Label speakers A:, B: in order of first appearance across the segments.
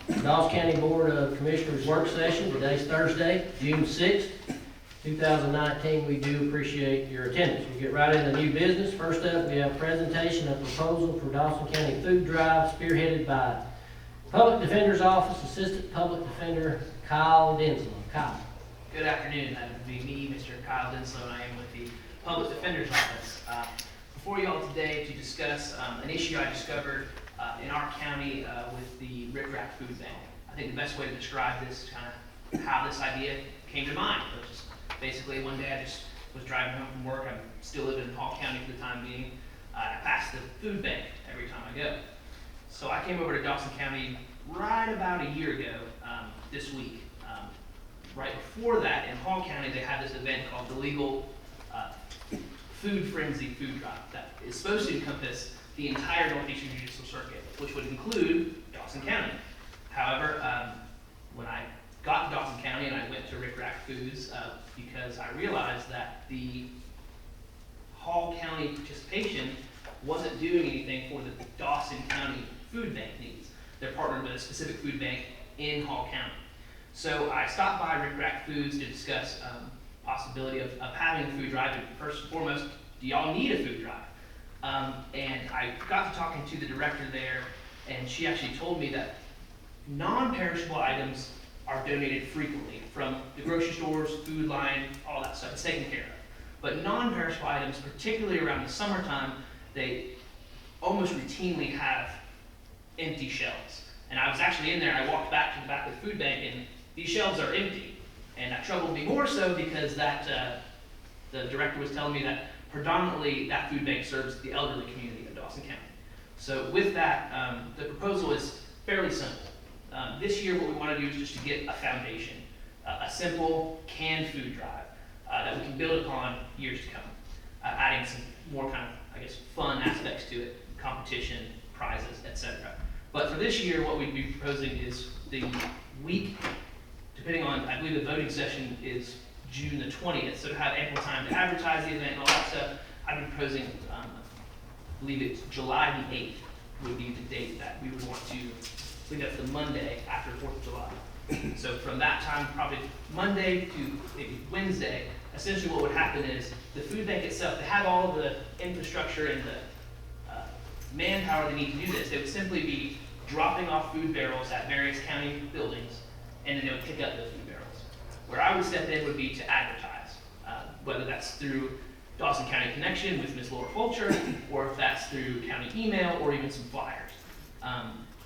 A: Dawson County Board of Commissioners work session. Today's Thursday, June 6th, 2019. We do appreciate your attendance. We'll get right into new business. First up, we have a presentation of proposal for Dawson County Food Drive spearheaded by Public Defender's Office Assistant Public Defender Kyle Denslow. Kyle.
B: Good afternoon. That would be me, Mr. Kyle Denslow, and I am with the Public Defender's Office. Before you all today to discuss an issue I discovered in our county with the Rip-Rap Food Bank. I think the best way to describe this is kind of how this idea came to mind. It was just basically one day I just was driving home from work. I'm still living in Hall County for the time being. I pass the food bank every time I go. So I came over to Dawson County right about a year ago this week. Right before that, in Hall County, they had this event called the Legal Food Frenzy Food Drive that is supposed to encompass the entire Northeastern Judicial Circuit, which would include Dawson County. However, when I got to Dawson County and I went to Rip-Rap Foods, because I realized that the Hall County participation wasn't doing anything for the Dawson County food bank needs. They're partnered with a specific food bank in Hall County. So I stopped by Rip-Rap Foods to discuss possibility of having a food drive. And first and foremost, do y'all need a food drive? And I got to talking to the director there, and she actually told me that non-perishable items are donated frequently from the grocery stores, food line, all that stuff. It's taken care of. But non-perishable items, particularly around the summertime, they almost routinely have empty shelves. And I was actually in there, I walked back to the back of the food bank, and these shelves are empty. And that troubled me more so because that the director was telling me that predominantly that food bank serves the elderly community of Dawson County. So with that, the proposal is fairly simple. This year what we want to do is just to get a foundation, a simple canned food drive that we can build upon years to come, adding some more kind of, I guess, fun aspects to it, competition, prizes, etc. But for this year, what we'd be proposing is the week, depending on, I believe the voting session is June the 20th, so to have ample time to advertise the event and all that stuff, I'd be proposing, I believe it's July the 8th would be the date that we would want to, I believe that's the Monday after 4th of July. So from that time, probably Monday to maybe Wednesday, essentially what would happen is the food bank itself, they have all of the infrastructure and the manpower they need to do this. They would simply be dropping off food barrels at various county buildings, and then they would pick up those food barrels. Where I would step in would be to advertise, whether that's through Dawson County Connection with Ms. Laura Fulcher, or if that's through county email, or even some flyers.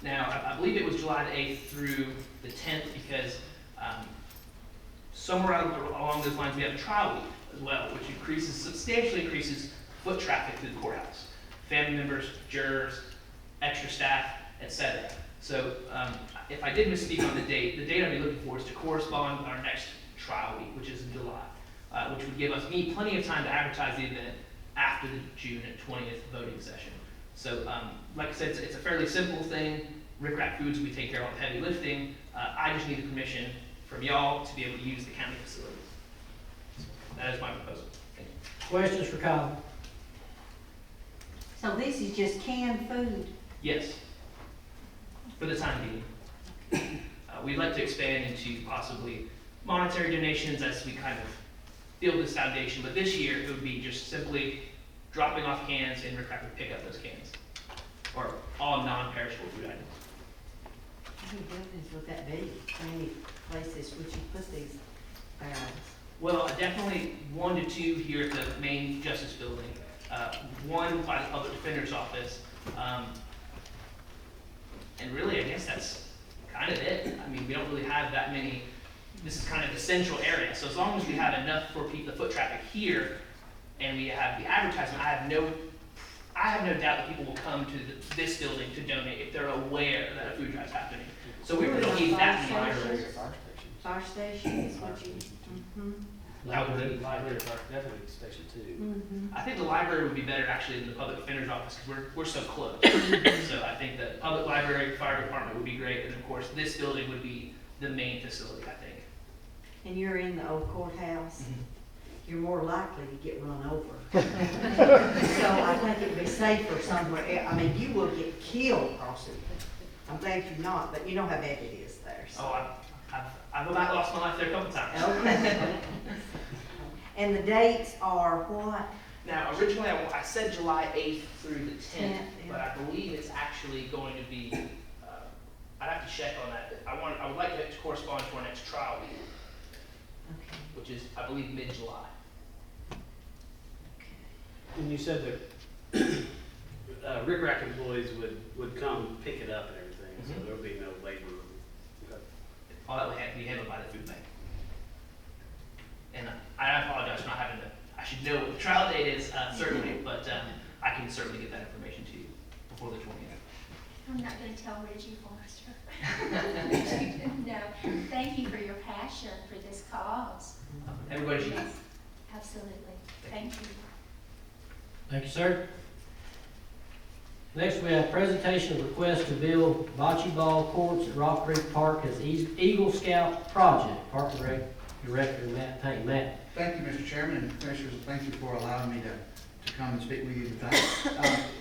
B: Now, I believe it was July the 8th through the 10th because somewhere along those lines we have a trial week as well, which substantially increases foot traffic through the courthouse. Family members, jurors, extra staff, etc. So if I did misspeak on the date I'd be looking for is to correspond with our next trial week, which is in July, which would give me plenty of time to advertise the event after the June 20th voting session. So like I said, it's a fairly simple thing. Rip-Rap Foods will be taking care of all the heavy lifting. I just need the permission from y'all to be able to use the county facility. So that is my proposal. Thank you.
A: Questions for Kyle?
C: So this is just canned food?
B: Yes, for the time being. We'd like to expand into possibly monetary donations as we kind of build this foundation, but this year it would be just simply dropping off cans and Rip-Rap would pick up those cans, or all non-perishable food items.
C: How many buildings would that be? How many places would you put these barrels?
B: Well, definitely 1 to 2 here at the main Justice Building, 1 by the Public Defender's Office, and really I guess that's kind of it. I mean, we don't really have that many. This is kind of the central area, so as long as we have enough for the foot traffic here, and we have the advertisement, I have no doubt that people will come to this building to donate if they're aware that a food drive is happening. So we really don't need that many.
C: Fire station is what you,
D: Library, definitely station 2.
B: I think the library would be better actually than the public defender's office because we're so close. So I think the public library, fire department would be great, and of course this building would be the main facility, I think.
C: And you're in the old courthouse, you're more likely to get run over. So I think it'd be safer somewhere. I mean, you will get killed crossing I'm glad you're not, but you know how bad it is there, so.
B: Oh, I've about lost my life there a couple times.
C: Okay. And the dates are what?
B: Now, originally I said July 8th through the 10th,
C: 10th, yeah.
B: but I believe it's actually going to be, I'd have to check on that. I would like it to correspond to our next trial week,
C: Okay.
B: which is, I believe, mid-July.
D: And you said that Rick Rack employees would come pick it up and everything, so
B: Mhm.
D: there would be no labor.
B: All that would have to be handled by the food bank. And I apologize for not having to, I should know what the trial date is, certainly, but I can certainly get that information to you before the 20th.
E: I'm not gonna tell Reggie Forrester. No, thank you for your passion for this cause.
B: Everybody should.
E: Yes, absolutely. Thank you.
A: Thank you, sir. Next, we have presentation of request to build bocce ball courts at Rock Creek Park as Eagle Scout project. Park and Rec Director Matt Payne. Matt.
F: Thank you, Mr. Chairman, and Commissioners, thank you for allowing me to come and speak with you today.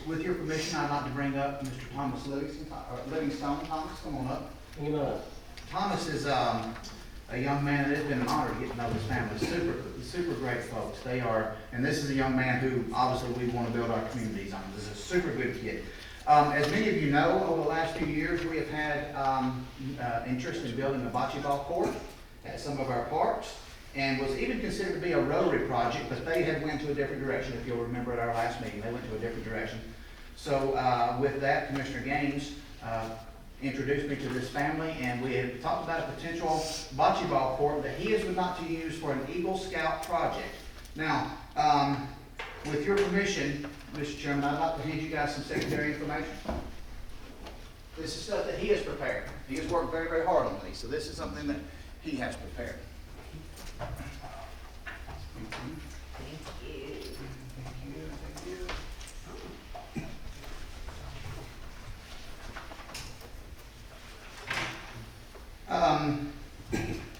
F: With your permission, I'd like to bring up Mr. Thomas Livingstone. Thomas, come on up.
A: You know,
F: Thomas is a young man. It has been an honor to get to know his family. Super great folks. They are, and this is a young man who obviously we want to build our communities on. This is a super good kid. As many of you know, over the last few years, we have had interest in building a bocce ball court at some of our parks, and was even considered to be a Rotary project, but they had went to a different direction. If you'll remember at our last meeting, they went to a different direction. So with that, Commissioner Gaines introduced me to this family, and we had talked about a potential bocce ball court that he would like to use for an Eagle Scout project. Now, with your permission, Mr. Chairman, I'd like to hand you guys some secondary information. This is stuff that he has prepared. He has worked very, very hard on these, so this is something that he has prepared.
C: Thank you.
F: Thank you.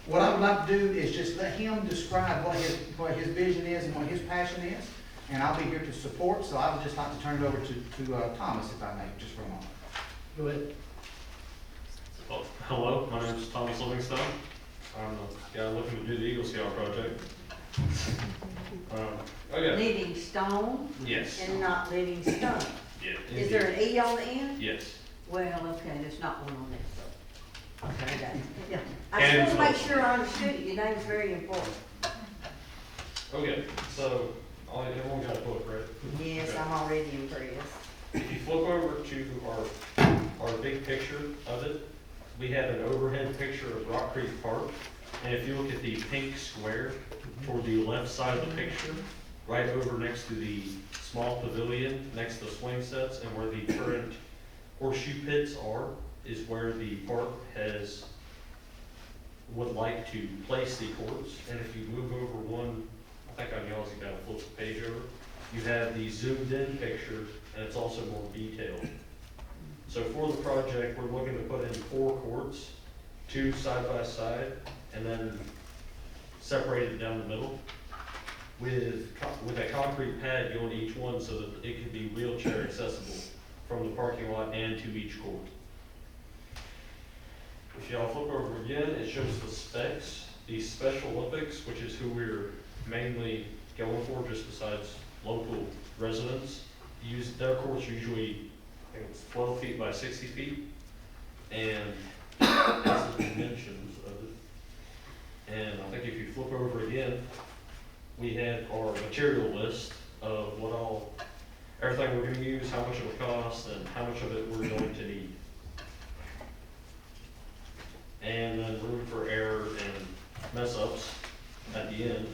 F: What I would like to do is just let him describe what his vision is and what his passion is, and I'll be here to support. So I would just like to turn it over to Thomas, if I may, just for a moment.
A: go ahead.
G: Well, hello, my name is Thomas Livingstone. I'm the guy looking to do the Eagle Scout project. Okay.
C: Livingstone
G: Yes.
C: and not Livingstone.
G: Yeah.
C: Is there an E on the end?
G: Yes.
C: Well, okay, there's not one on this, so. Okay, I got it. Yeah. I
G: And
C: just want to
G: so-
C: make sure I understood it. Your name's very important.
G: Okay, so everyone got a book, right?
C: Yes,
G: Okay.
C: I'm already impressed.
G: If you flip over to our big picture of it, we have an overhead picture of Rock Creek Park. And if you look at the pink square toward the left side of the picture, right over next to the small pavilion, next to the swing sets, and where the current horseshoe pits are, is where the park would like to place the courts. And if you move over one, I think on y'all's, you gotta flip the page over, you have the zoomed in picture, and it's also more detailed. So for the project, we're looking to put in 4 courts, 2 side by side, and then separated down the middle with a concrete pad going to each one so that it can be wheelchair accessible from the parking lot and to each court. If y'all flip over again, it shows the specs. The Special Olympics, which is who we're mainly going for, just besides local residents, use their courts usually, I think it's 12 feet by 60 feet, and that's the dimensions of it. And I think if you flip over again, we have our material list of everything we're gonna use, how much it will cost, and how much of it we're going to need. And then room for error and mess ups at the end.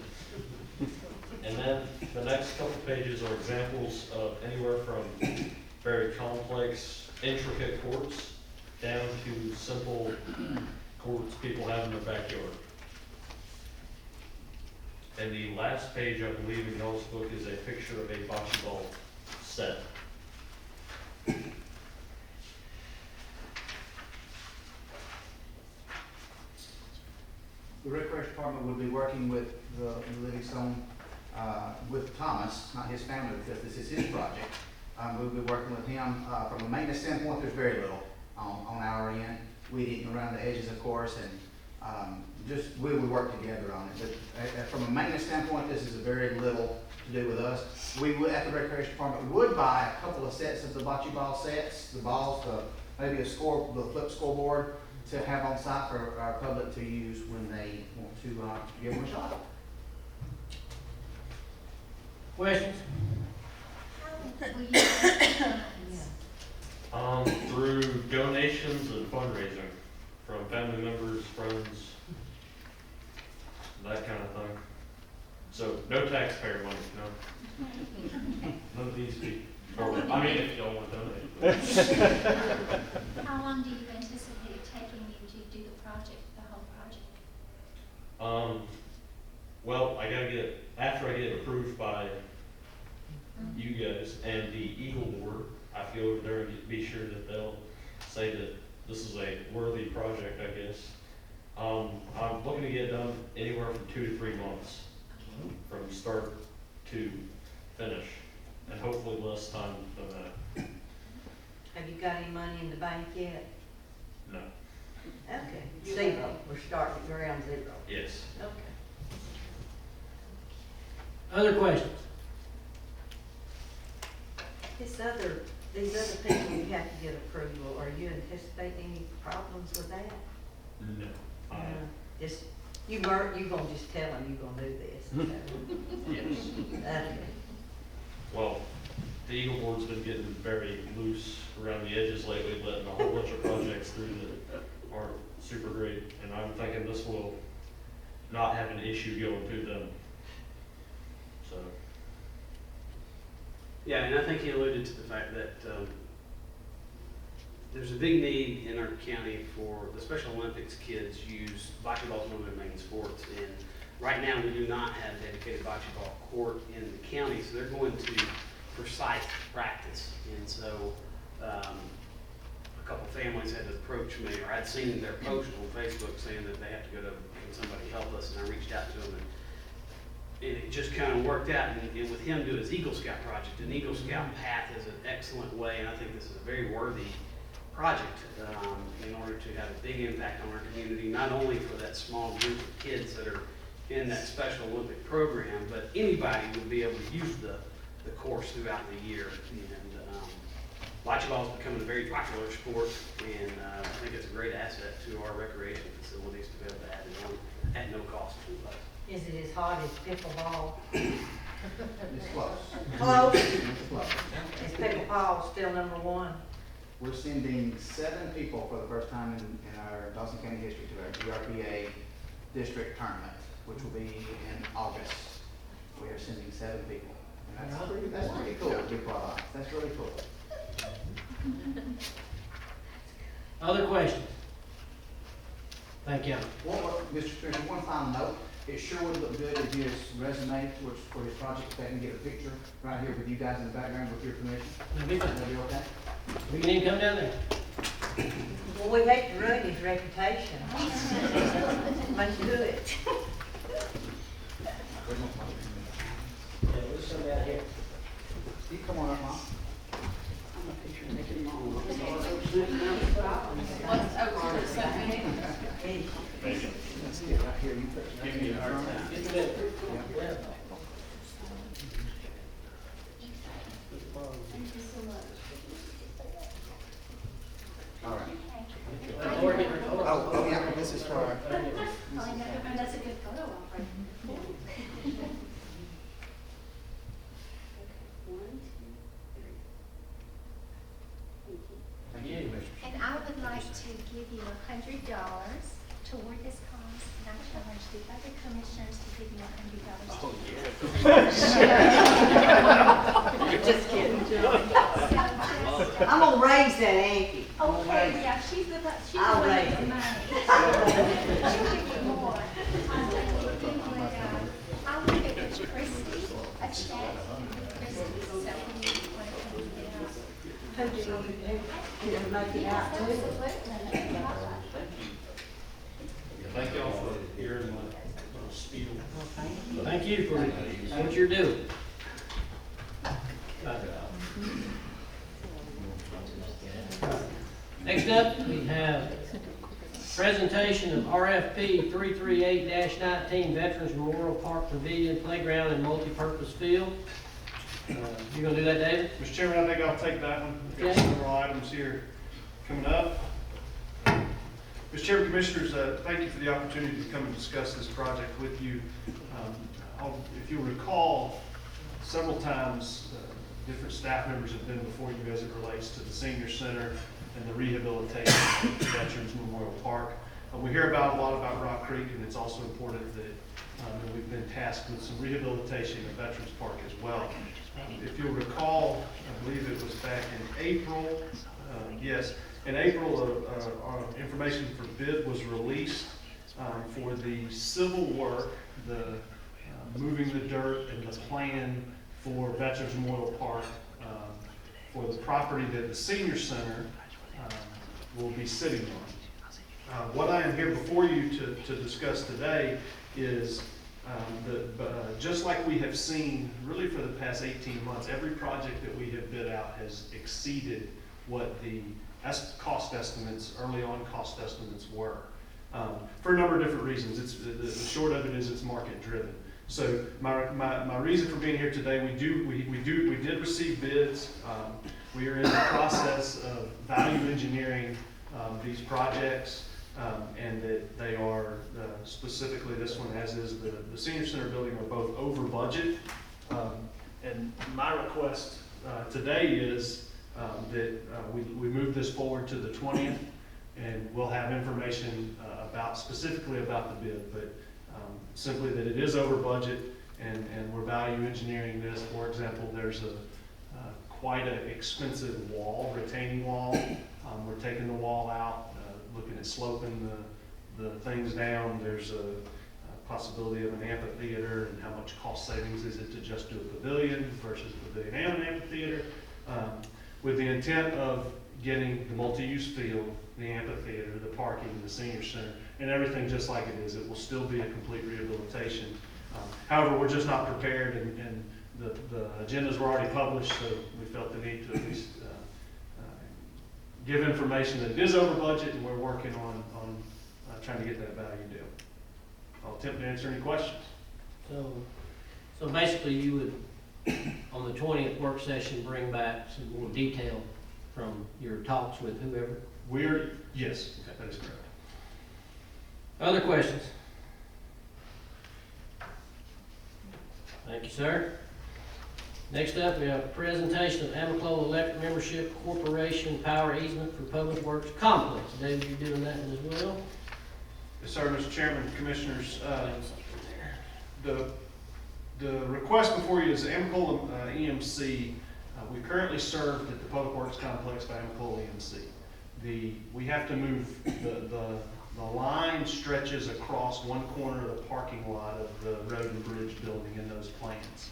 G: And then the next couple pages are examples of anywhere from very complex, intricate courts down to simple courts people have in their backyard. And the last page, I believe, in y'all's book is a picture of a bocce ball set.
F: The Recreation Department will be working with the Livingstone, with Thomas, not his family, because this is his project. We'll be working with him. From a maintenance standpoint, there's very little. on our end. Weed eating around the edges, of course, and we would work together on it. But from a maintenance standpoint, this is very little to do with us. We would, at the recreation department, we would buy a couple of sets of the bocce ball sets, the balls, maybe the flip scoreboard to have on site for our public to use when they want to give them a shot.
A: Questions?
E: How will you raise funds?
G: Through donations and fundraising from family members, friends, that kind of thing. So no taxpayer money, no. None of these people. I mean, if y'all want to donate.
E: How long do you anticipate it taking you to do the project, the whole project?
G: Well, after I get approved by you guys and the Eagle Board, I have to go over there and be sure that they'll say that this is a worthy project, I guess. I'm looking to get it done anywhere from 2 to 3 months, from start to finish, and hopefully less time than that.
C: Have you got any money in the bank yet?
G: No.
C: Okay, zero, we're starting at ground zero.
G: Yes.
C: Okay.
A: Other questions?
C: These other people you have to get approval, are you anticipating any problems with that?
G: No.
C: Just, you gonna just tell them you're gonna do this?
G: Yes.
C: Okay.
G: Well, the Eagle Board's been getting very loose around the edges lately, letting a whole bunch of projects through that aren't super great, and I'm thinking this will not have an issue going to them. So.
D: Yeah, and I think he alluded to the fact that there's a big need in our county for the Special Olympics kids use bocce ball as one of their main sports. And right now, we do not have a dedicated bocce ball court in the county, so they're going to for site practice. And so a couple families had approached me, or I'd seen their post on Facebook saying that they have to go to, can somebody help us? And I reached out to them, and it just kind of worked out. And with him doing his Eagle Scout project, an Eagle Scout path is an excellent way, and I think this is a very worthy project in order to have a big impact on our community, not only for that small group of kids that are in that Special Olympic program, but anybody would be able to use the course throughout the year. And bocce ball is becoming a very popular sport, and I think it's a great asset to our recreation facilities to be able to add it on at no cost to us.
C: Is it as hot as pickleball?
F: It's close.
C: Close?
F: It's close.
C: Is pickleball still #1?
F: We're sending 7 people for the first time in our Dawson County history to our GRPA district tournament, which will be in August. We are sending 7 people. And that's pretty cool, to be quite honest. That's really cool.
A: Other questions? Thank you.
F: Mr. Spencer, one final note. It sure would look good if his resume for his project, if they can get a picture right here with you guys in the background with your permission.
A: That'd be fine.
F: That'll be okay?
A: We can even come down there.
C: Well, we hate to ruin his reputation. Let's do it.
A: Yeah, we'll just come down here.
F: You come on up, Mom. Let's get right here. You put
D: Give me a hard time.
A: Get the middle. Yeah.
E: Thank you so much.
F: All right.
E: Thank you.
A: Lord, get her-
F: Oh, yeah, this is for our.
E: Oh, I know, that's a good photo op right there.
F: Thank you, Commissioner.
E: And I would like to give you $100 toward this cause, and I challenge the other commissioners to give me $100 too.
C: Just kidding.
E: So
C: I'm gonna raise that ante.
E: okay, yeah, she's the
C: I'll
E: one
C: raise
E: with the
C: it.
E: money. She'll give you more. I'll give it to Christie, a check. Christie, so when you want to come
C: Who do you make it out to?
G: Thank y'all for hearing my little spiel.
A: Thank you for what you're doing. Next up, Presentation of RFP 338-19 Veterans Memorial Park Pavilion Playground and Multipurpose Field. You gonna do that, David?
H: Mr. Chairman, I think I'll take that one. We've got
A: Okay.
H: several items here coming up. Mr. Chairman, Commissioners, thank you for the opportunity to come and discuss this project with you. If you'll recall, several times, different staff members have been before you as it relates to the senior center and the rehabilitation of the Veterans Memorial Park. We hear a lot about Rock Creek, and it's also important that we've been tasked with some rehabilitation of Veterans Park as well. If you'll recall, I believe it was back in April, in April, our information for bid was released for the civil work, the moving the dirt and the plan for Veterans Memorial Park for the property that the senior center will be sitting on. What I am here before you to discuss today is just like we have seen really for the past 18 months, every project that we have bid out has exceeded what the cost estimates, early on cost estimates were. For a number of different reasons. The short of it is it's market driven. So my reason for being here today, we did receive bids. We are in the process of value engineering these projects, and that they are specifically this one, as is the senior center building, are both over budget. And my request today is that we move this forward to the 20th, and we'll have information specifically about the bid, but simply that it is over budget, and we're value engineering this. For example, there's quite an expensive retaining wall. We're taking the wall out, looking at sloping the things down. There's a possibility of an amphitheater, and how much cost savings is it to just do a pavilion versus a pavilion and an amphitheater, with the intent of getting the multi-use field, the amphitheater, the parking, the senior center, and everything just like it is. It will still be a complete rehabilitation. However, we're just not prepared, and the agendas were already published, so we felt the need to at least give information that it is over budget, and we're working on trying to get that value deal. I'll attempt to answer any questions.
A: So basically you would, on the 20th work session, bring back some more detail from your talks with whoever?
H: Yes, that is correct.
A: Other questions? Thank you, sir. Next up, we have a presentation of Amiclola Electric Membership Corporation Power Easement for Public Works Complex. David, you're doing that one as well?
H: Yes, sir, Mr. Chairman, Commissioners. The request before you is Amiclola EMC. We currently served at the Public Works Complex by Amiclola EMC. We have to move, the line stretches across one corner of the parking lot of the road and bridge building in those plans.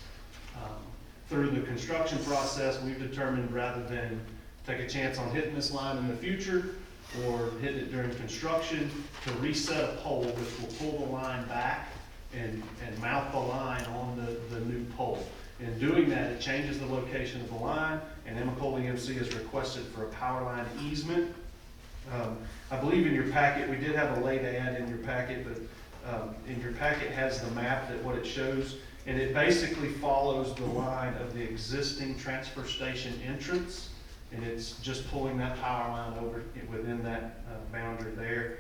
H: Through the construction process, we've determined rather than take a chance on hitting this line in the future or hitting it during construction, to reset a pole which will pull the line back and mount the line on the new pole. In doing that, it changes the location of the line, and Amiclola EMC has requested for a power line easement. I believe in your packet, we did have a late ad in your packet, but in your packet has the map that what it shows, and it basically follows the line of the existing transfer station entrance, and it's just pulling that power line over within that boundary there.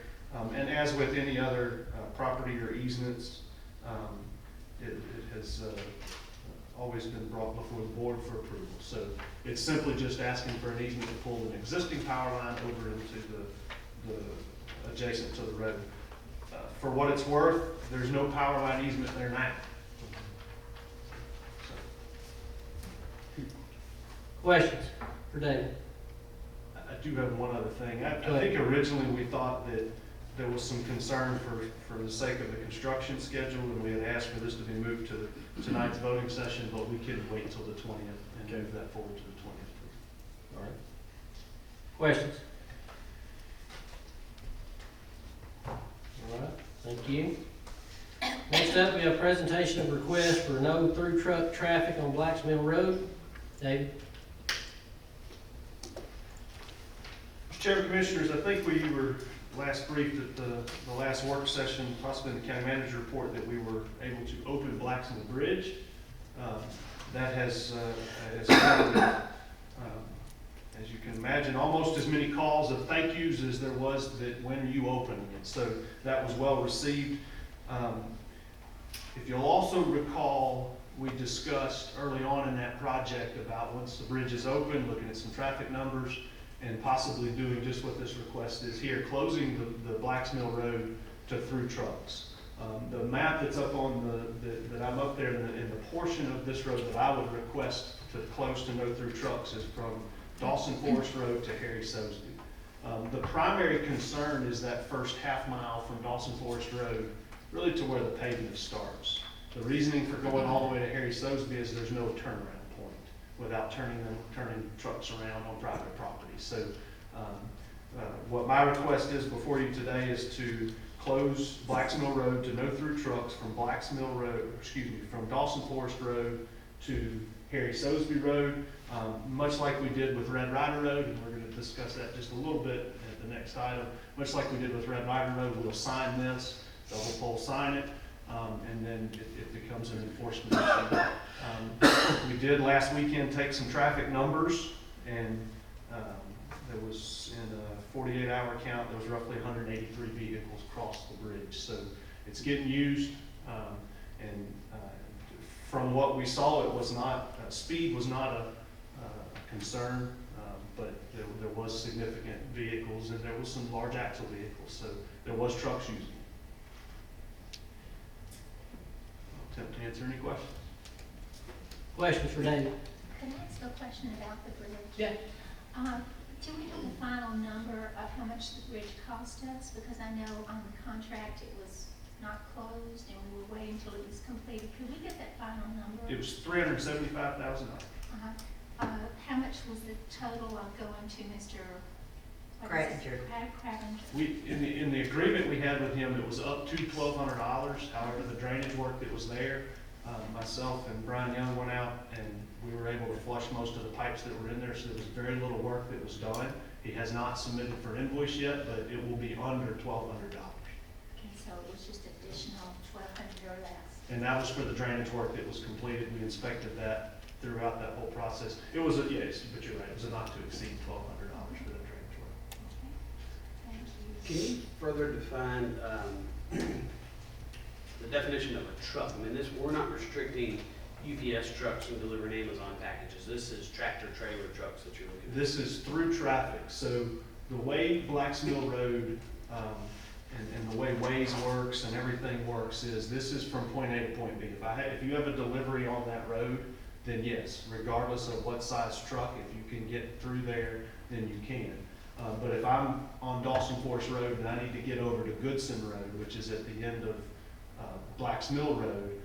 H: And as with any other property or easements, it has always been brought before the board for approval. So it's simply just asking for an easement to pull an existing power line over into the adjacent to the road. For what it's worth, there's no power line easement there now.
A: Questions for David?
H: I do have one other thing. I think originally we thought that there was some concern for the sake of the construction schedule, and we had asked for this to be moved to tonight's voting session, but we can wait until the 20th and move that forward to the 20th.
A: All right. Questions? All right, thank you. Next up, we have a presentation of request for no through truck traffic on Blacks Mill Road. David?
H: Mr. Chairman, Commissioners, I think we were last briefed at the last work session, possibly in the county manager report, that we were able to open Blacksmith Bridge. That has gotten, as you can imagine, almost as many calls of thank yous as there was that when are you opening it. So that was well received. If you'll also recall, we discussed early on in that project about once the bridge is open, looking at some traffic numbers, and possibly doing just what this request is here, closing the Blacksmill Road to through trucks. The map that's up on that I'm up there in the portion of this road that I would request to close to no through trucks is from Dawson Forest Road to Harry Soseby. The primary concern is that first half mile from Dawson Forest Road, really to where the pavement starts. The reasoning for going all the way to Harry Soseby is there's no turnaround point without turning trucks around on private property. So what my request is before you today is to close Blacksmill Road to no through trucks from from Dawson Forest Road to Harry Soseby Road, much like we did with Red Rider Road, and we're going to discuss that just a little bit at the next item. Much like we did with Red Rider Road, we'll sign this, double pole sign it, and then it becomes an enforcement issue. We did last weekend take some traffic numbers, and there was, in a 48-hour count, there was roughly 183 vehicles across the bridge. So it's getting used, and from what we saw, it was not, speed was not a concern, but there was significant vehicles, and there was some large axle vehicles, so there was trucks using it. I'll attempt to answer any questions.
A: Questions for David?
E: Can I ask a question about the bridge?
A: Yeah.
E: Do we have the final number of how much the bridge cost us? Because I know on the contract it was not closed and we were waiting until it was completed. Could we get that final number?
H: It was $375,000.
E: How much was the total of going to Mr.
C: Crabbinger.
H: In the agreement we had with him, it was up to $1,200. However, the drainage work that was there, myself and Brian Young went out and we were able to flush most of the pipes that were in there, so there was very little work that was done. He has not submitted for an invoice yet, but it will be under $1,200.
E: Okay, so it was just additional $1,200 or less.
H: And that was for the drainage work that was completed. We inspected that throughout that whole process. It was yes, but you're right, it was a not to exceed $1,200 for that drainage work.
E: Okay, thank you.
D: Can you further define the definition of a truck? I mean, we're not restricting UPS trucks from delivering Amazon packages. This is tractor trailer trucks that you're looking at.
H: This is through traffic. So the way Blacksmill Road and the way Waze works and everything works is this is from point A to point B. If you have a delivery on that road, then yes, regardless of what size truck, if you can get through there, then you can. But if I'm on Dawson Forest Road and I need to get over to Goodson Road, which is at the end of Blacksmill Road,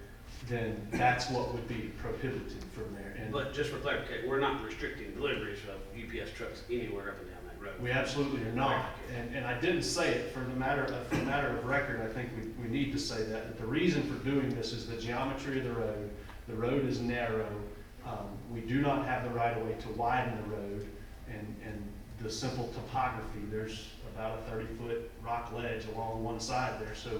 H: then that's what would be prohibited from there. And
D: But just for clarification, we're not restricting deliveries of UPS trucks anywhere up and down that road.
H: we absolutely are not. And I didn't say it for the matter of record. I think we need to say that. The reason for doing this is the geometry of the road. The road is narrow. We do not have the right of way to widen the road, and the simple topography. There's about a 30-foot rock ledge along one side there, so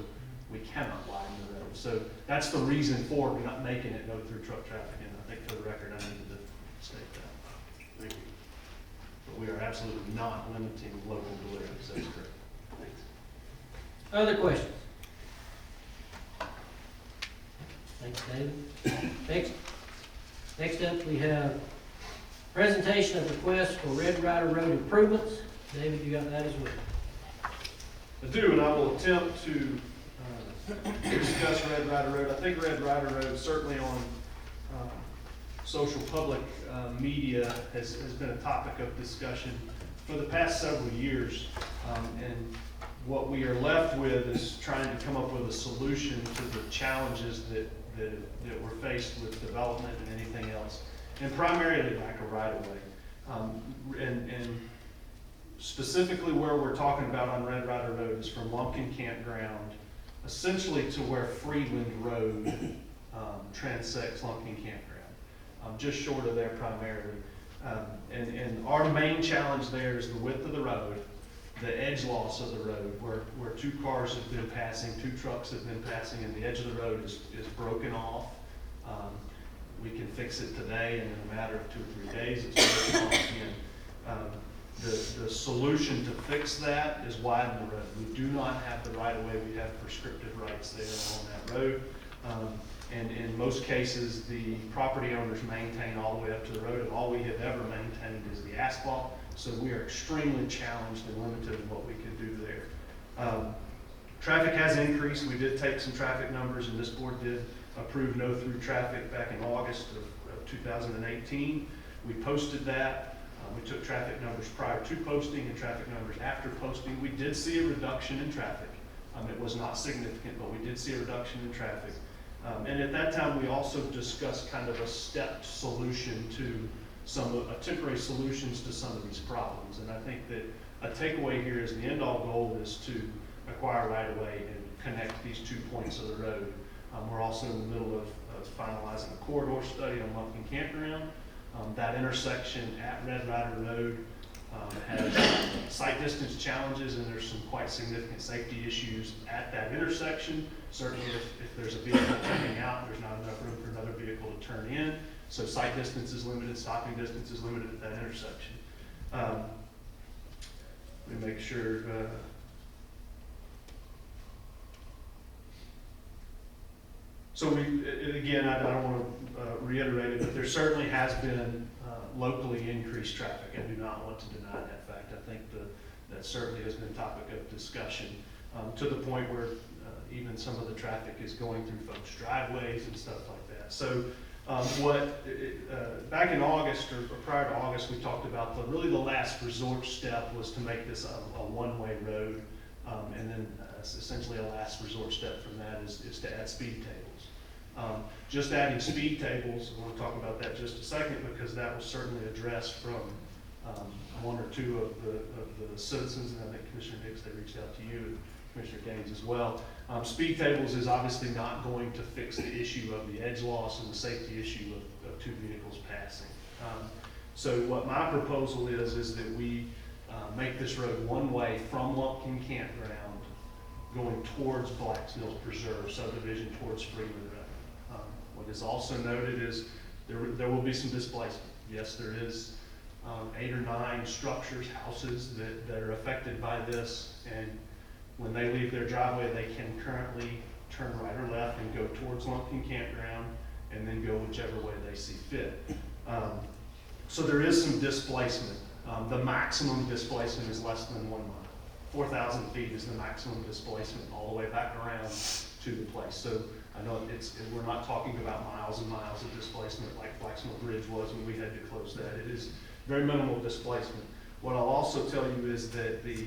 H: we cannot widen the road. So that's the reason for not making it no through truck traffic, and I think for the record I needed to state that.
D: Thank you.
H: But we are absolutely not limiting local deliveries, that's correct.
D: Thanks.
A: Other questions? Thanks, David. Next up, we have presentation of requests for Red Rider Road improvements. David, you got that as well.
H: I do, and I will attempt to discuss Red Rider Road. I think Red Rider Road, certainly on social public media, has been a topic of discussion for the past several years. And what we are left with is trying to come up with a solution to the challenges that we're faced with development and anything else, and primarily lack of right-of-way. And specifically where we're talking about on Red Rider Road is from Lumpkin Campground, essentially to where Freeland Road transects Lumpkin Campground, just short of there primarily. And our main challenge there is the width of the road, the edge loss of the road, where two cars have been passing, two trucks have been passing, and the edge of the road is broken off. We can fix it today, and in a matter of 2 or 3 days, it's broken off again. The solution to fix that is widen the road. We do not have the right of way. We have prescriptive rights there on that road. And in most cases, the property owners maintain all the way up to the road, and all we have ever maintained is the asphalt. So we are extremely challenged and limited in what we can do there. Traffic has increased. We did take some traffic numbers, and this board did approve no through traffic back in August of 2018. We posted that. We took traffic numbers prior to posting and traffic numbers after posting. We did see a reduction in traffic. It was not significant, but we did see a reduction in traffic. And at that time, we also discussed kind of a stepped solution to temporary solutions to some of these problems. And I think that a takeaway here is the end-all goal is to acquire right-of-way and connect these 2 points of the road. We're also in the middle of finalizing a corridor study on Lumpkin Campground. That intersection at Red Rider Road has sight distance challenges, and there's some quite significant safety issues at that intersection. Certainly if there's a vehicle turning out, there's not enough room for another vehicle to turn in. So sight distance is limited, stopping distance is limited at that intersection. Let me make sure. So again, I don't want to reiterate it, but there certainly has been locally increased traffic. I do not want to deny that fact. I think that certainly has been topic of discussion to the point where even some of the traffic is going through folks' driveways and stuff like that. So back in August or prior to August, we talked about really the last resort step was to make this a one-way road, and then essentially a last resort step from that is to add speed tables. Just adding speed tables, I want to talk about that just a second, because that was certainly addressed from one or two of the citizens, and I think Commissioner Hicks, they reached out to you, and Commissioner Gaines as well. Speed tables is obviously not going to fix the issue of the edge loss and the safety issue of two vehicles passing. So what my proposal is that we make this road one way from Lumpkin Campground going towards Black's Mills Preserve subdivision towards Freeman Road. What is also noted is there will be some displacement. Yes, there is 8 or 9 structures, houses that are affected by this, and when they leave their driveway, they can currently turn right or left and go towards Lumpkin Campground and then go whichever way they see fit. So there is some displacement. The maximum displacement is less than 1 mile. 4,000 feet is the maximum displacement all the way back around to the place. So I know we're not talking about miles and miles of displacement like Blacksmill Bridge was when we had to close that. It is very minimal displacement. What I'll also tell you is that the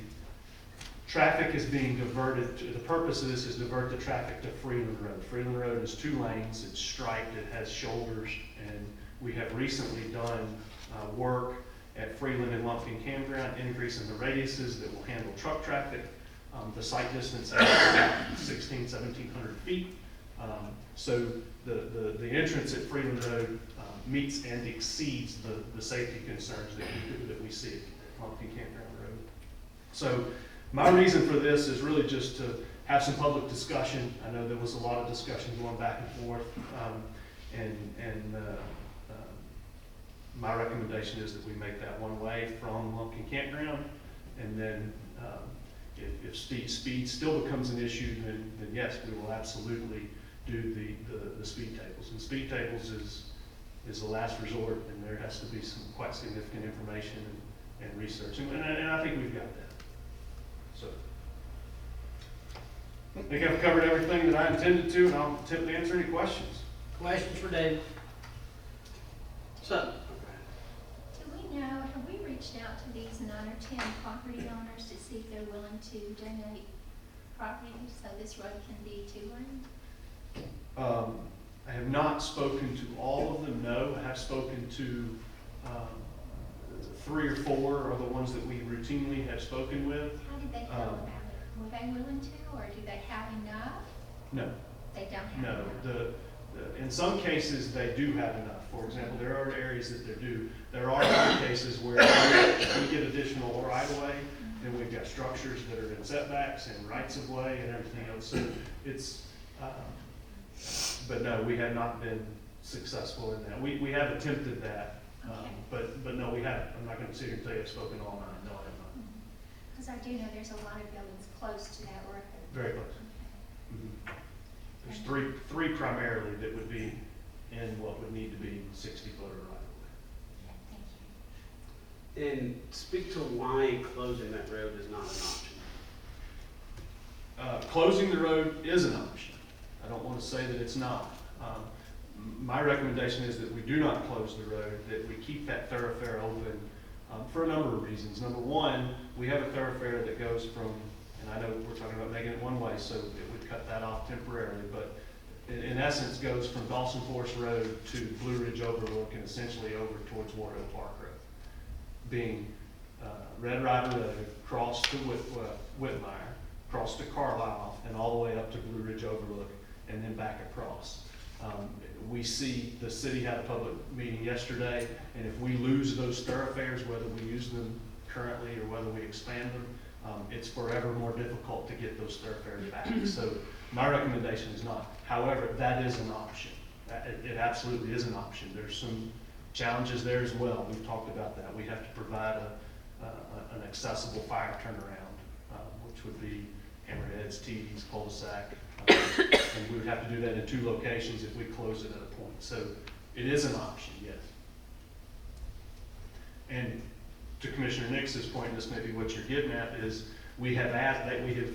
H: traffic is being diverted. The purpose of this is to divert the traffic to Freeland Road. Freeland Road is 2 lanes, it's striped, it has shoulders, and we have recently done work at Freeland and Lumpkin Campground, increasing the radiuses that will handle truck traffic. The site distance is about 1,700 feet. So the entrance at Freeland Road meets and exceeds the safety concerns that we see at Lumpkin Campground Road. So my reason for this is really just to have some public discussion. I know there was a lot of discussion going back and forth, my recommendation is that we make that one way from Lumpkin Campground, and then if speed still becomes an issue, then yes, we will absolutely do the speed tables. And speed tables is the last resort, and there has to be some quite significant information and research, and I think we've got that. So I think I've covered everything that I intended to, and I'll attempt to answer any questions.
A: Questions for David? So,
E: Have we reached out to these 9 or 10 property owners to see if they're willing to donate property so this road can be 2-lane?
H: I have not spoken to all of them, no. I have spoken to 3 or 4 are the ones that we routinely have spoken with.
E: How did they feel about it? Were they willing to, or do they have enough?
H: No.
E: They don't have
H: No.
E: enough?
H: In some cases, they do have enough. For example, there are areas that they do. There are other cases where we get additional right-of-way, then we've got structures that are in setbacks and rights of way and everything else. So it's, but no, we have not been successful in that. We have attempted that,
E: Okay.
H: but no, we haven't. I'm not gonna sit here and tell you I've spoken all night. No, I have not.
E: Because I do know there's a lot of buildings close to that road.
H: Very close. Mhm. There's three primarily that would be in what would need to be 60-foot or right
E: Okay, thank you.
D: And speak to why closing that road is not an option.
H: Closing the road is an option. I don't want to say that it's not. My recommendation is that we do not close the road, that we keep that thoroughfare open for a number of reasons. Number one, we have a thoroughfare that goes from, and I know we're talking about making it one way, so it would cut that off temporarily, but in essence goes from Dawson Forest Road to Blue Ridge Overlook and essentially over towards War Hill Park Road. Being Red Rider Road, cross to Whitmire, cross to Carlisle, and all the way up to Blue Ridge Overlook, and then back across. We see the city had a public meeting yesterday, and if we lose those thoroughfares, whether we use them currently or whether we expand them, it's forever more difficult to get those thoroughfares back. So my recommendation is not. However, that is an option. It absolutely is an option. There's some challenges there as well. We've talked about that. We have to provide an accessible fire turnaround, which would be hammerheads, TDs, cul-de-sac. And we would have to do that in 2 locations if we close it at a point. So it is an option, yes. And to Commissioner Nix's point, and this may be what you're getting at, is we have asked that we have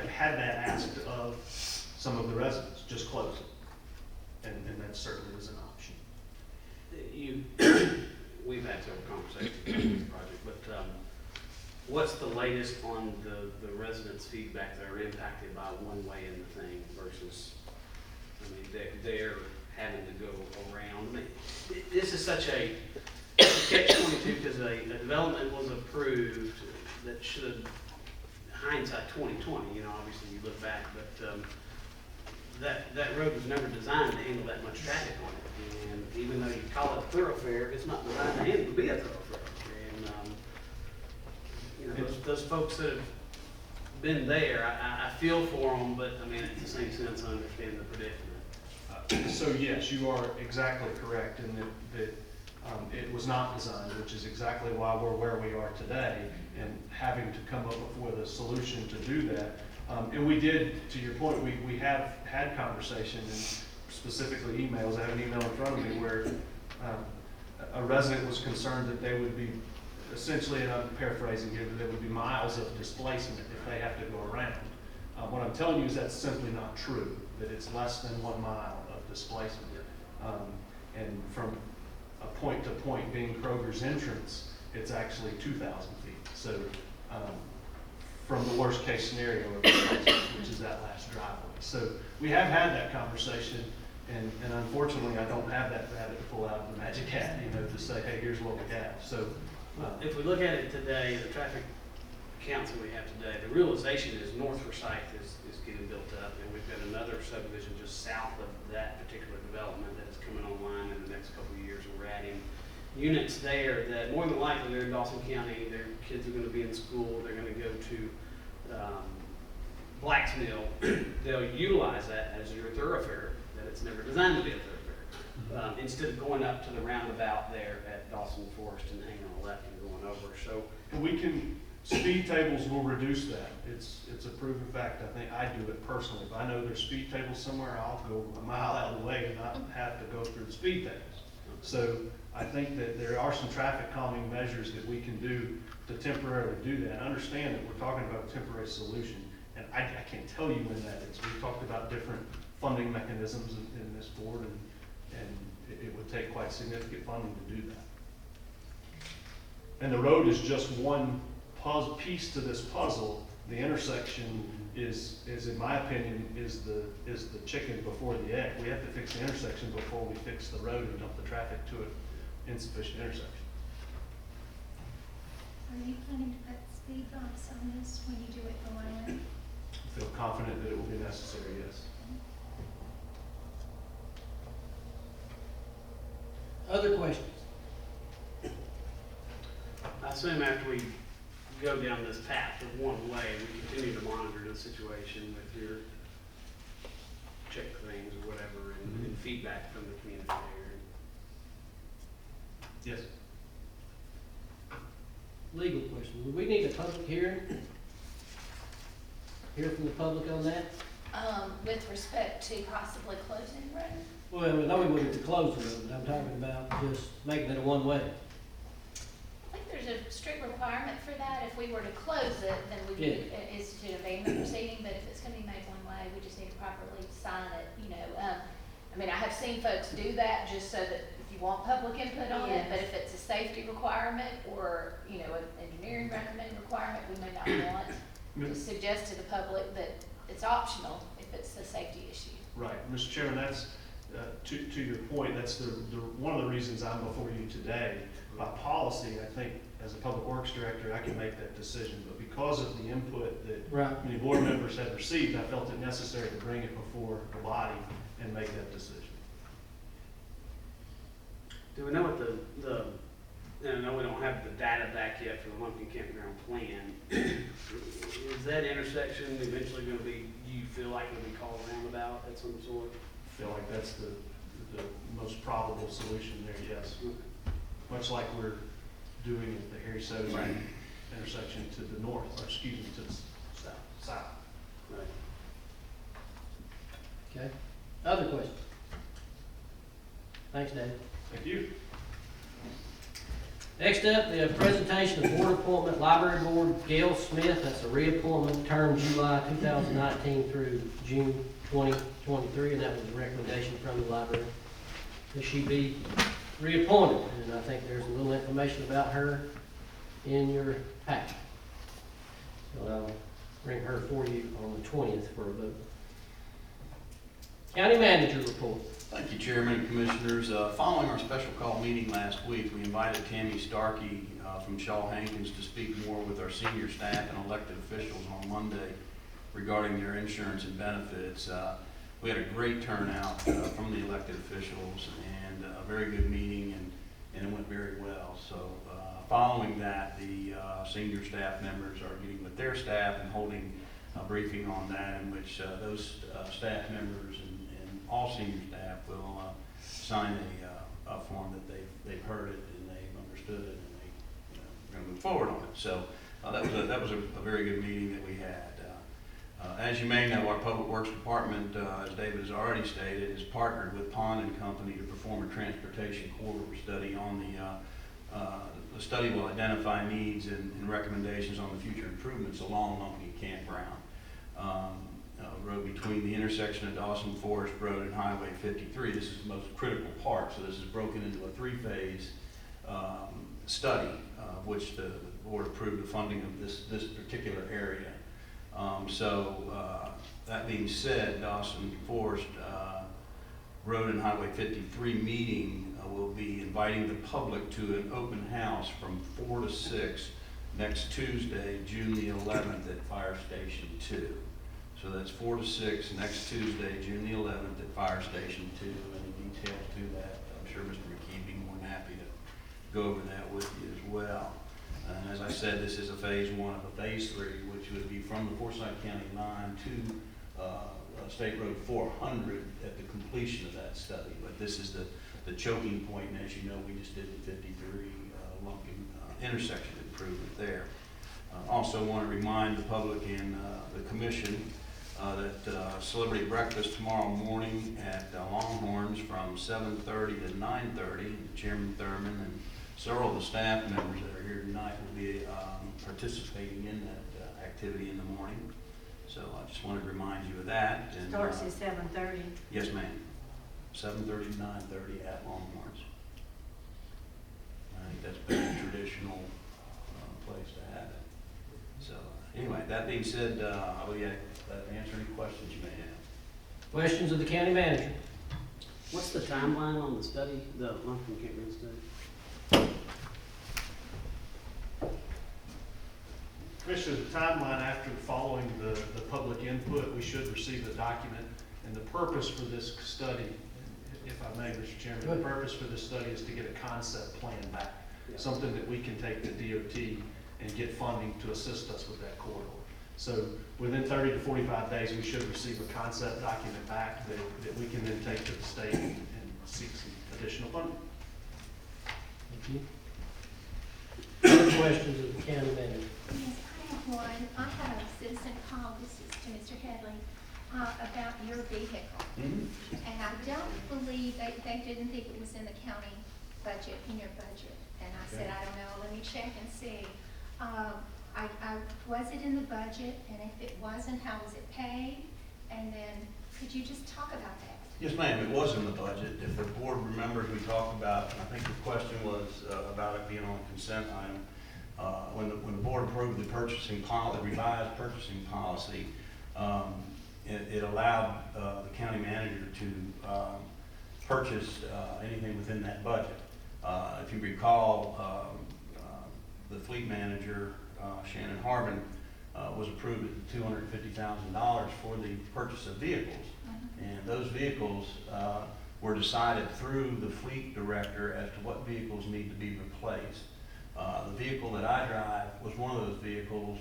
H: had that asked of some of the residents, just close it. And that certainly is an option.
D: We've had several conversations about this project, but what's the latest on the residents' feedback that are impacted by one way in the thing versus, I mean, they're having to go around? I mean, this is such a catch-22 because a development was approved that should have, hindsight 2020, you know, obviously you look back, but that road was never designed to handle that much traffic on it. And even though you call it thoroughfare, it's not designed to handle, to be a thoroughfare. And, you know, those folks that have been there, I feel for them, but I mean, at the same sense, I understand the predicament.
H: So yes, you are exactly correct in that it was not designed, which is exactly why we're where we are today and having to come up with a solution to do that. And we did, to your point, we have had conversation and specifically emails. I have an email in front of me where a resident was concerned that they would be, essentially, and I'm paraphrasing here, but there would be miles of displacement if they have to go around. What I'm telling you is that's simply not true, that it's less than 1 mile of displacement. And from a point to point being Kroger's entrance, it's actually 2,000 feet. So from the worst case scenario of which is that last driveway. So we have had that conversation, and unfortunately I don't have that rabbit to pull out of the magic hat, you know, to say, hey, here's what we have. So
D: if we look at it today, the traffic counts that we have today, the realization is North Forsyth is getting built up, and we've got another subdivision just south of that particular development that is coming online in the next couple of years, and we're adding units there that more than likely they're in Dawson County, their kids are going to be in school, they're going to go to Black's Mill. They'll utilize that as your thoroughfare, that it's never designed to be a thoroughfare. Instead of going up to the roundabout there at Dawson Forest and hanging on the left and going over. So
H: we can, speed tables will reduce that. It's a proven fact. I think I do it personally. If I know there's speed tables somewhere, I'll go a mile out of the way and not have to go through the speed tables. So I think that there are some traffic calming measures that we can do to temporarily do that. Understand that we're talking about a temporary solution, and I can't tell you when that is. We've talked about different funding mechanisms in this board, and it would take quite significant funding to do that. And the road is just one piece to this puzzle. The intersection is in my opinion, is the chicken before the egg. We have to fix the intersection before we fix the road and dump the traffic to an insufficient intersection.
E: Are you planning to put speed bumps on this when you do it the one way?
H: I feel confident that it will be necessary, yes.
A: Other questions?
D: I assume after we go down this path of one way. We continue to monitor the situation with your check things or whatever and feedback from the community there.
H: Yes.
A: Legal question, would we need a public hearing? Hear from the public on that?
I: With respect to possibly closing the road?
A: Well, no, we wouldn't have to close the road, I'm talking about just making it a one-way.
I: I think there's a strict requirement for that. If we were to close it, then we would institute an abandonment proceeding, but if it's gonna be made one way, we just need to properly sign it, you know. I mean, I have seen folks do that just so that if you want public input on it, but if it's a safety requirement or, you know, an engineering recommended requirement, we may not want to suggest to the public that it's optional if it's a safety issue.
H: Right, Mr. Chairman, that's, to your point, that's the one of the reasons I'm before you today. By policy, I think, as a Public Works Director, I can make that decision, but because of the input that many board members have received, I felt it necessary to bring it before the body and make that decision.
D: Do we know what and I know we don't have the data back yet for the Lumpkin Campground plan. Is that intersection eventually going to be, do you feel like it'll be called roundabout at some sort?
H: I feel like that's the most probable solution there, yes. Much like we're doing at the Harry So's intersection to the north, or excuse me, to the south.
D: Right.
A: Okay, other questions? Thanks, David.
H: Thank you.
A: Next up, we have presentation of board appointment, library board, Gail Smith, that's a reappointment, term July 2019 through June 2023, and that was a recommendation from the library that she be reappointed, and I think there's a little information about her in your packet. So I'll bring her for you on the 20th for a vote. County manager report.
J: Thank you, Chairman and Commissioners. Following our special call meeting last week, we invited Tammy Starkey from Shaw Hankins to speak more with our senior staff and elected officials on Monday regarding their insurance and benefits. We had a great turnout from the elected officials and a very good meeting, and it went very well. So following that, the senior staff members are getting with their staff and holding a briefing on that, in which those staff members and all senior staff will sign a form that they've heard it and they've understood it, and they're going to move forward on it. So that was a very good meeting that we had. As you may know, our Public Works Department, as David has already stated, has partnered with Payne and Company to perform a transportation corridor study on the study will identify needs and recommendations on the future improvements along Lumpkin Campground. Road between the intersection of Dawson Forest Road and Highway 53. This is the most critical part, so this is broken into a three-phase study, which the board approved the funding of this particular area. That being said, Dawson Forest Road and Highway 53 meeting will be inviting the public to an open house from 4 to 6 next Tuesday, June the 11th at Fire Station 2. So that's 4 to 6 next Tuesday, June the 11th at Fire Station 2. Any details to that, I'm sure Mr. McKee would be more than happy to go over that with you as well. And as I said, this is a phase 1 of a phase 3, which would be from the Forsyth County line to State Road 400 at the completion of that study. But this is the choking point, and as you know, we just did the 53 Lumpkin intersection improvement there. Also want to remind the public and the commission that celebrity breakfast tomorrow morning at Longhorns from 7:30 to 9:30. Chairman Thurman and several of the staff members that are here tonight will be participating in that activity in the morning. So I just wanted to remind you of that. And,
C: Starts at 7:30.
J: Yes, ma'am. 7:30 to 9:30 at Longhorns. I think that's been a traditional place to have it. So anyway, that being said, I will answer any questions you may have.
A: Questions of the county manager?
D: What's the timeline on the study, the Lumpkin Campground study?
H: Commissioner, the timeline after following the public input, we should receive the document. And the purpose for this study, if I may, Mr. Chairman, the purpose for this study is to get a concept plan back.
D: Yeah.
H: Something that we can take to DOT and get funding to assist us with that corridor. So within 30 to 45 days, we should receive a concept document back that we can then take to the state and seek some additional funding.
A: Thank you. Other questions of the county manager?
E: Yes, I have one. I have a citizen call, this is to Mr. Headley, about your vehicle. And I don't believe, they didn't think it was in the county budget, in your budget. And I said, I don't know, let me check and see. Was it in the budget? And if it wasn't, how was it paid? And then, could you just talk about that?
J: Yes, ma'am, it was in the budget. If the board remembers, we talked about, I think the question was about it being on a consent item. When the board approved the revised purchasing policy, it allowed the county manager to purchase anything within that budget. If you recall, the fleet manager, Shannon Harvin, was approved at $250,000 for the purchase of vehicles. And those vehicles were decided through the fleet director as to what vehicles need to be replaced. The vehicle that I drive was one of those vehicles.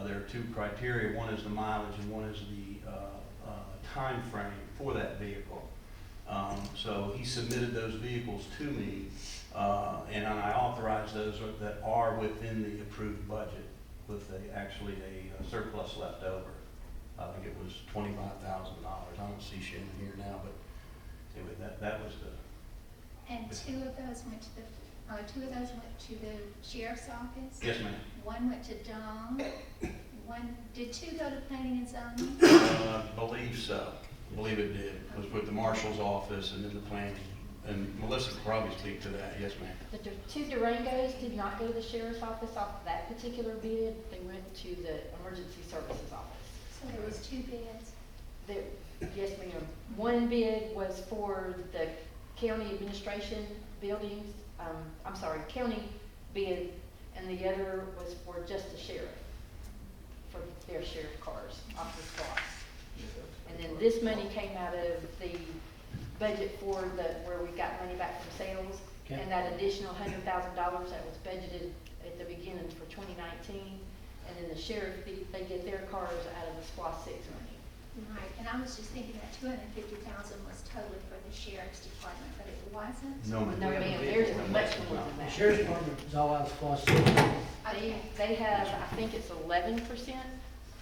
J: There are two criteria. One is the mileage and one is the time frame for that vehicle. So he submitted those vehicles to me, and I authorized those that are within the approved budget with actually a surplus left over. I think it was $25,000. I don't see Shannon here now, but anyway, that was the.
E: And two of those went to the sheriff's office?
J: Yes, ma'am.
E: One went to Dong. Did two go to planning and zoning?
J: Believe so. I believe it did. It was with the marshal's office and then the planning. And Melissa could probably speak to that. Yes, ma'am.
K: The two Durangos did not go to the sheriff's office off that particular bid. They went to the emergency services office.
E: So there was two bids?
K: Yes, ma'am. One bid was for the county administration buildings, county bid, and the other was for just the sheriff, for their sheriff cars off the spot. And then this money came out of the budget for where we got money back from sales,
A: Okay.
K: and that additional $100,000 that was budgeted at the beginning for 2019. And then the sheriff, they get their cars out of the SPLOST 6 money.
E: Right, and I was just thinking that $250,000 was totally for the sheriff's department, but it wasn't?
J: No, ma'am.
K: No, ma'am, there's much more than
A: The
K: that.
A: sheriff's department is all out of SPLOST.
K: They have, I think it's 11%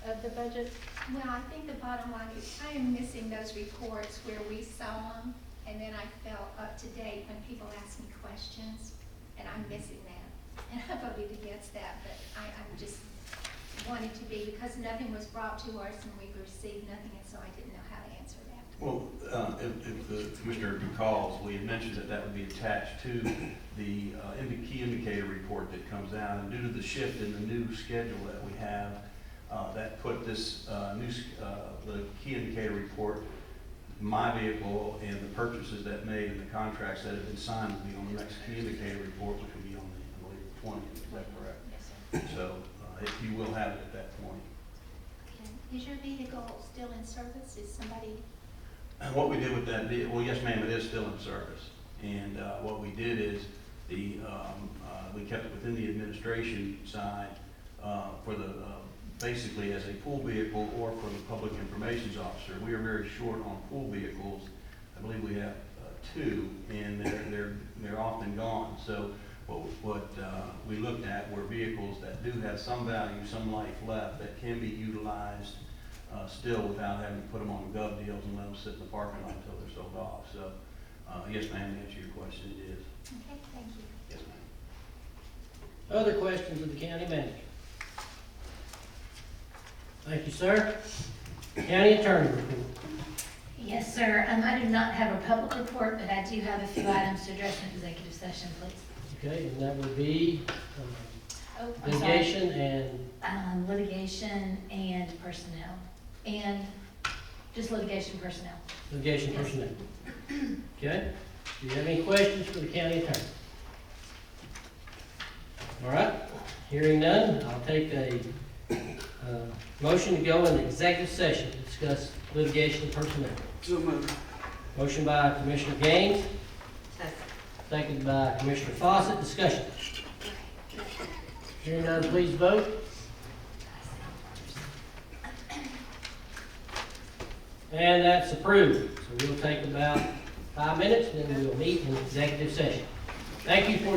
K: of the budget.
E: Well, I think the bottom line is I am missing those reports where we saw them, and then I felt up to date when people ask me questions, and I'm missing that. And I voted against that, but I'm just wanting to be, because nothing was brought to us and we received nothing, and so I didn't know how to answer that.
J: Well, if the commissioner recalls, we had mentioned that would be attached to the key indicator report that comes out. And due to the shift in the new schedule that we have, that put this the key indicator report, my vehicle and the purchases that made and the contracts that have been signed will be on the next key indicator report, which will be on the, I believe, 20th. Is that correct?
E: Yes, sir.
J: So if you will have it at that point.
E: Okay. Is your vehicle still in service? Is somebody?
J: And what we did with that vehicle, well, yes, ma'am, it is still in service. And what we did is we kept it within the administration side for the basically as a pool vehicle or for the public information officer. We are very short on pool vehicles. I believe we have two, and they're often gone. So what we looked at were vehicles that do have some value, some life left, that can be utilized still without having to put them on gov deals and let them sit in the parking lot until they're sold off. So yes, ma'am, to answer your question, it is.
E: Okay, thank you.
J: Yes, ma'am.
A: Other questions of the county manager? Thank you, sir. County attorney report.
L: Yes, sir. I do not have a public report, but I do have a few items to address in executive session, please.
A: Okay, and that would be
L: Oh, I'm sorry.
A: litigation and,
L: Litigation and personnel, and just litigation personnel.
A: litigation
L: Yes.
A: personnel. Okay, do you have any questions for the county attorney? All right, hearing none, I'll take a motion to go into executive session to discuss litigation and personnel.
D: So moved.
A: Motion by Commissioner Gaines,
C: Second.
A: seconded by Commissioner Fawcett. Discussion. Hearing none, please vote. And that's approved. So we'll take about 5 minutes, and then we'll meet in executive session. Thank you for your